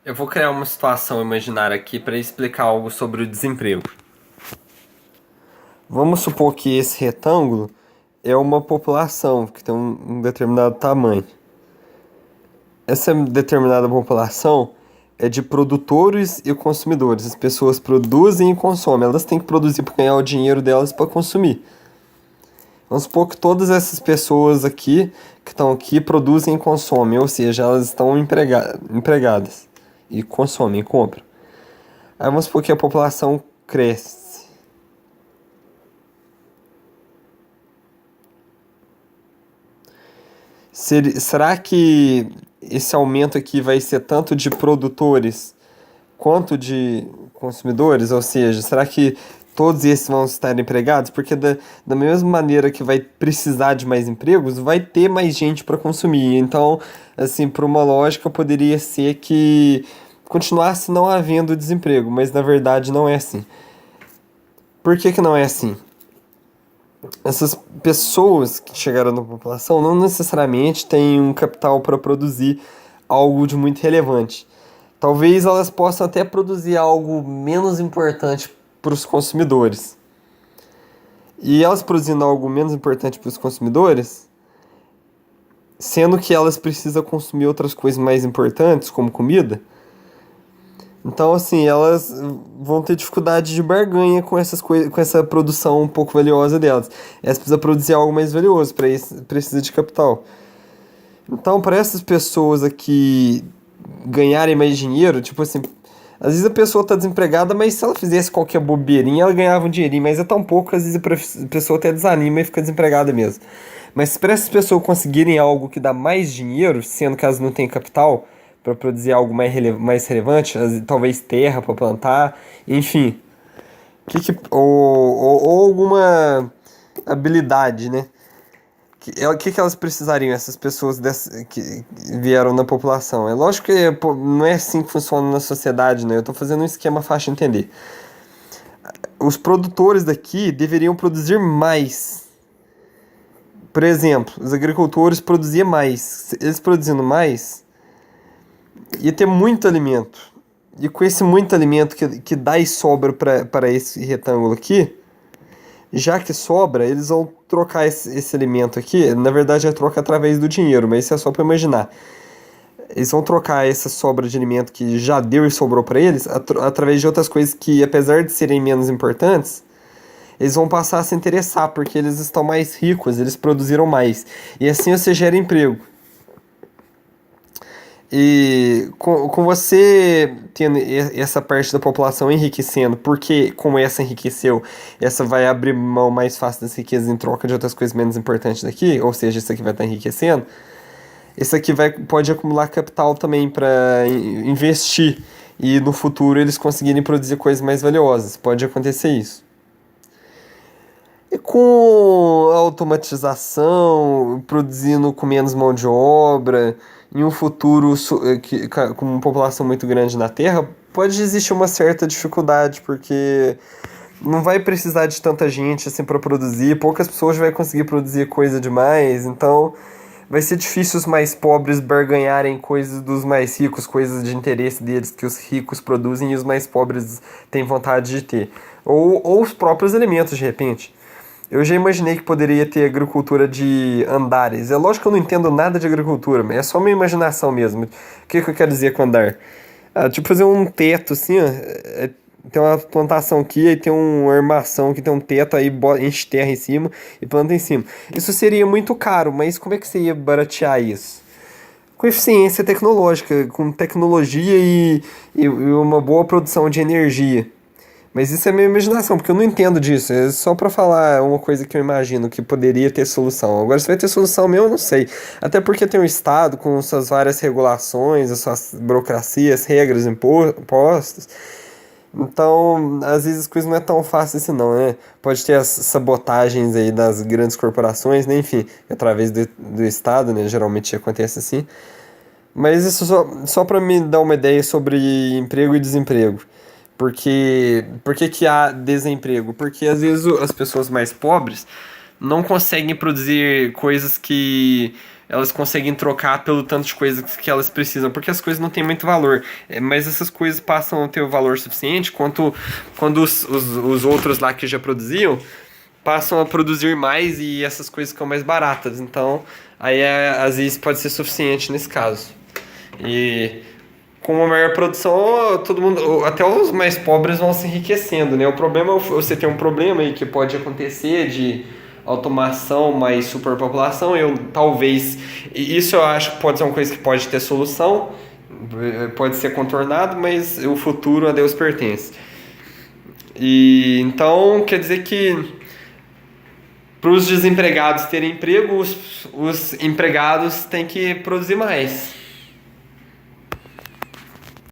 Eu vou criar uma situação imaginária aqui para explicar algo sobre o desemprego. Vamos supor que esse retângulo é uma população que tem um determinado tamanho. Essa determinada população é de produtores e consumidores. As pessoas produzem e consomem. Elas têm que produzir para ganhar o dinheiro delas para consumir. Vamos supor que todas essas pessoas aqui que estão aqui produzem e consomem, ou seja, elas estão empregadas e consomem, compram. Aí vamos supor que a população cresce. Será que esse aumento aqui vai ser tanto de produtores quanto de consumidores? Ou seja, será que todos esses vão estar empregados? Porque da mesma maneira que vai precisar de mais empregos, vai ter mais gente para consumir. Então, assim, por uma lógica, poderia ser que continuasse não havendo desemprego, mas na verdade não é assim. Por que não é assim? Essas pessoas que chegaram na população não necessariamente têm um capital para produzir algo de muito relevante. Talvez elas possam até produzir algo menos importante para os consumidores. E elas produzindo algo menos importante para os consumidores, sendo que elas precisam consumir outras coisas mais importantes, como comida, então, assim, elas vão ter dificuldade de barganha com essas coisas, com essa produção um pouco valiosa delas. Elas precisam produzir algo mais valioso, para isso precisa de capital. Então, para essas pessoas aqui ganharem mais dinheiro, tipo assim, às vezes a pessoa está desempregada, mas se ela fizesse qualquer bobeirinha, ela ganhava um dinheirinho, mas é tão pouco que às vezes a pessoa até desanima e fica desempregada mesmo. Mas para essas pessoas conseguirem algo que dá mais dinheiro, sendo que elas não têm capital para produzir algo mais relevante, talvez terra para plantar, enfim, ou alguma habilidade, né? Que elas precisariam, essas pessoas que vieram na população? É lógico que pô, não é assim que funciona na sociedade, né? Eu estou fazendo um esquema fácil de entender. Os produtores daqui deveriam produzir mais. Por exemplo, os agricultores produziam mais. Eles produzindo mais, ia ter muito alimento. E com esse muito alimento que dá e sobra para esse retângulo aqui, já que sobra, eles vão trocar esse alimento aqui. Na verdade, é troca através do dinheiro, mas isso é só para imaginar. Eles vão trocar essa sobra de alimento que já deu e sobrou para eles através de outras coisas que, apesar de serem menos importantes, eles vão passar a se interessar porque eles estão mais ricos, eles produziram mais. E assim você gera emprego. E com você tendo essa parte da população enriquecendo, porque como essa enriqueceu, essa vai abrir mão mais fácil das riquezas em troca de outras coisas menos importantes daqui, ou seja, isso aqui vai estar enriquecendo, isso aqui pode acumular capital também para investir e no futuro eles conseguirem produzir coisas mais valiosas. Pode acontecer isso. E com a automatização, produzindo com menos mão de obra, em um futuro com uma população muito grande na Terra, pode existir uma certa dificuldade, porque não vai precisar de tanta gente assim para produzir, poucas pessoas vão conseguir produzir coisa demais, então vai ser difícil os mais pobres barganharem coisas dos mais ricos, coisas de interesse deles que os ricos produzem e os mais pobres têm vontade de ter. Ou os próprios alimentos, de repente. Eu já imaginei que poderia ter agricultura de andares. É lógico que eu não entendo nada de agricultura, mas é só minha imaginação mesmo. O que eu quero dizer com andar? Ah, tipo fazer um teto assim, ó. Tem uma plantação aqui, aí tem uma armação que tem um teto, aí enche terra em cima e planta em cima. Isso seria muito caro, mas como é que você ia baratear isso? Com eficiência tecnológica, com tecnologia e uma boa produção de energia. Mas isso é minha imaginação, porque eu não entendo disso. É só pra falar uma coisa que eu imagino que poderia ter solução. Agora, se vai ter solução mesmo, eu não sei. Até porque tem o Estado com suas várias regulações, as suas burocracias, regras, impostos. Então, às vezes as coisas não é tão fácil assim não, né? Pode ter as sabotagens aí das grandes corporações, né? Enfim, através do Estado, né? Geralmente acontece assim. Mas isso só para me dar uma ideia sobre emprego e desemprego. Por que há desemprego? Porque às vezes as pessoas mais pobres não conseguem produzir coisas que elas conseguem trocar pelo tanto de coisas que elas precisam, porque as coisas não têm muito valor. Mas essas coisas passam a ter o valor suficiente quando os outros lá que já produziam passam a produzir mais e essas coisas ficam mais baratas. Então, aí às vezes pode ser suficiente nesse caso. E com uma maior produção, todo mundo, até os mais pobres vão se enriquecendo, né? O problema é você tem um problema aí que pode acontecer de automação mais superpopulação. Talvez, isso eu acho que pode ser uma coisa que pode ter solução, pode ser contornado, mas o futuro a Deus pertence. E então quer dizer que para os desempregados terem emprego, os empregados têm que produzir mais.